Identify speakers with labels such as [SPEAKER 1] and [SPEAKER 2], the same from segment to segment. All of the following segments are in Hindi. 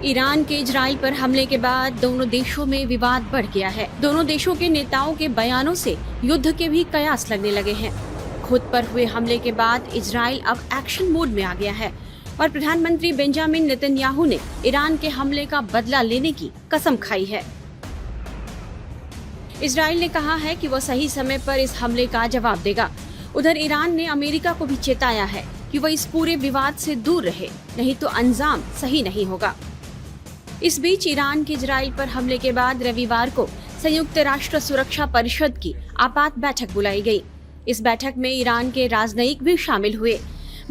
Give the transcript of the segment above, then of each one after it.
[SPEAKER 1] ईरान के इजराइल पर हमले के बाद दोनों देशों में विवाद बढ़ गया है। दोनों देशों के नेताओं के बयानों से युद्ध के भी कयास लगने लगे हैं। खुद पर हुए हमले के बाद इजराइल अब एक्शन मोड में आ गया है और प्रधानमंत्री बेंजामिन नेतन्याहू ने ईरान के हमले का बदला लेने की कसम खाई है। इजराइल ने कहा है कि वह सही समय पर इस हमले का जवाब देगा। उधर ईरान ने अमेरिका को भी चेताया है कि वह इस पूरे विवाद से दूर रहे, नहीं तो अंजाम सही नहीं होगा। इस बीच ईरान के इजराइल पर हमले के बाद रविवार को संयुक्त राष्ट्र सुरक्षा परिषद की आपात बैठक बुलाई गई। इस बैठक में ईरान के राजनयिक भी शामिल हुए।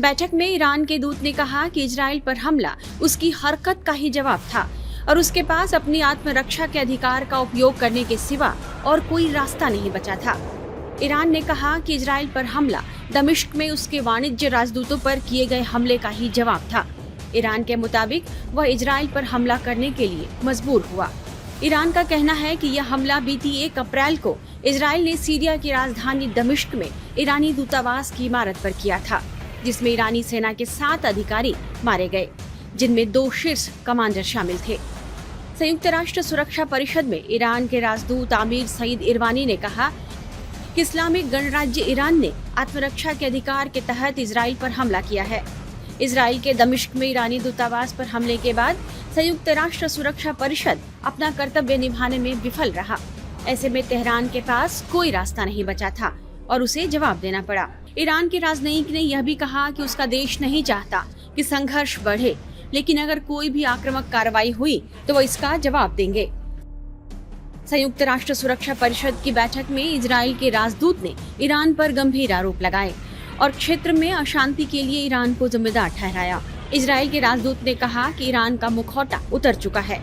[SPEAKER 1] बैठक में ईरान के दूत ने कहा कि इजराइल पर हमला उसकी हरकत का ही जवाब था और उसके पास अपनी आत्मरक्षा के अधिकार का उपयोग करने के सिवा और कोई रास्ता नहीं बचा था। ईरान ने कहा कि इजराइल पर हमला दमिश्क में उसके वाणिज्य राजदूतों पर किए गए हमले का ही जवाब था। ईरान के मुताबिक वह इजराइल पर हमला करने के लिए मजबूर हुआ। ईरान का कहना है कि यह हमला बीती 1 अप्रैल को इजराइल ने सीरिया की राजधानी दमिश्क में ईरानी दूतावास की इमारत पर किया था, जिसमें ईरानी सेना के 7 अधिकारी मारे गए, जिनमें 2 शीर्ष कमांडर शामिल थे। संयुक्त राष्ट्र सुरक्षा परिषद में ईरान के राजदूत आमिर सईद इरवानी ने कहा कि इस्लामिक गणराज्य ईरान ने आत्मरक्षा के अधिकार के तहत इजराइल पर हमला किया है। इजराइल के दमिश्क में ईरानी दूतावास पर हमले के बाद संयुक्त राष्ट्र सुरक्षा परिषद अपना कर्तव्य निभाने में विफल रहा। ऐसे में तेहरान के पास कोई रास्ता नहीं बचा था और उसे जवाब देना पड़ा। ईरान के राजनयिक ने यह भी कहा कि उसका देश नहीं चाहता कि संघर्ष बढ़े, लेकिन अगर कोई भी आक्रामक कार्रवाई हुई तो वो इसका जवाब देंगे। संयुक्त राष्ट्र सुरक्षा परिषद की बैठक में इजराइल के राजदूत ने ईरान पर गंभीर आरोप लगाए और क्षेत्र में अशांति के लिए ईरान को जिम्मेदार ठहराया। इजराइल के राजदूत ने कहा कि ईरान का मुखौटा उतर चुका है।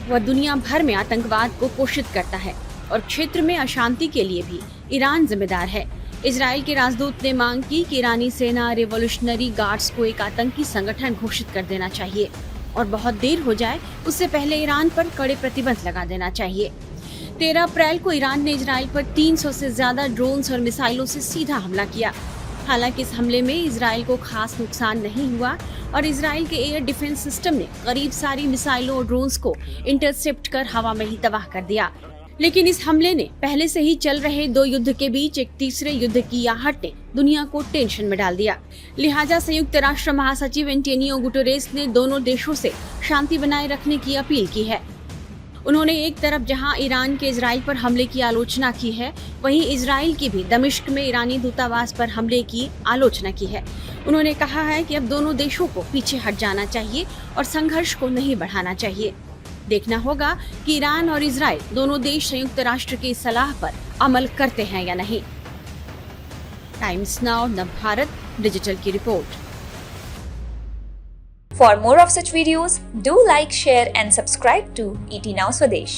[SPEAKER 1] वह दुनिया भर में आतंकवाद को पोषित करता है और क्षेत्र में अशांति के लिए भी ईरान जिम्मेदार है। इजराइल के राजदूत ने मांग की कि ईरानी सेना रिवॉल्यूशनरी गार्ड्स को एक आतंकी संगठन घोषित कर देना चाहिए और बहुत देर हो जाए उससे पहले ईरान पर कड़े प्रतिबंध लगा देना चाहिए। 13 अप्रैल को ईरान ने इजराइल पर 300 से ज्यादा ड्रोन्स और मिसाइलों से सीधा हमला किया। हालांकि इस हमले में इजराइल को खास नुकसान नहीं हुआ और इजराइल के एयर डिफेंस सिस्टम ने करीब सारी मिसाइलों और ड्रोन्स को इंटरसेप्ट कर हवा में ही तबाह कर दिया। लेकिन इस हमले ने पहले से ही चल रहे 2 युद्ध के बीच एक तीसरे युद्ध की आहट ने दुनिया को टेंशन में डाल दिया। लिहाजा संयुक्त राष्ट्र महासचिव एंटोनियो गुटेरेस ने दोनों देशों से शांति बनाए रखने की अपील की है। उन्होंने एक तरफ जहां ईरान के इजराइल पर हमले की आलोचना की है, वहीं इजराइल की भी दमिश्क में ईरानी दूतावास पर हमले की आलोचना की है। उन्होंने कहा है कि अब दोनों देशों को पीछे हट जाना चाहिए और संघर्ष को नहीं बढ़ाना चाहिए। देखना होगा कि ईरान और इजराइल दोनों देश संयुक्त राष्ट्र की सलाह पर अमल करते हैं या नहीं। टाइम्स नाउ नवभारत डिजिटल की report.
[SPEAKER 2] For more of such videos, do like, share and subscribe to ET Now Swadesh.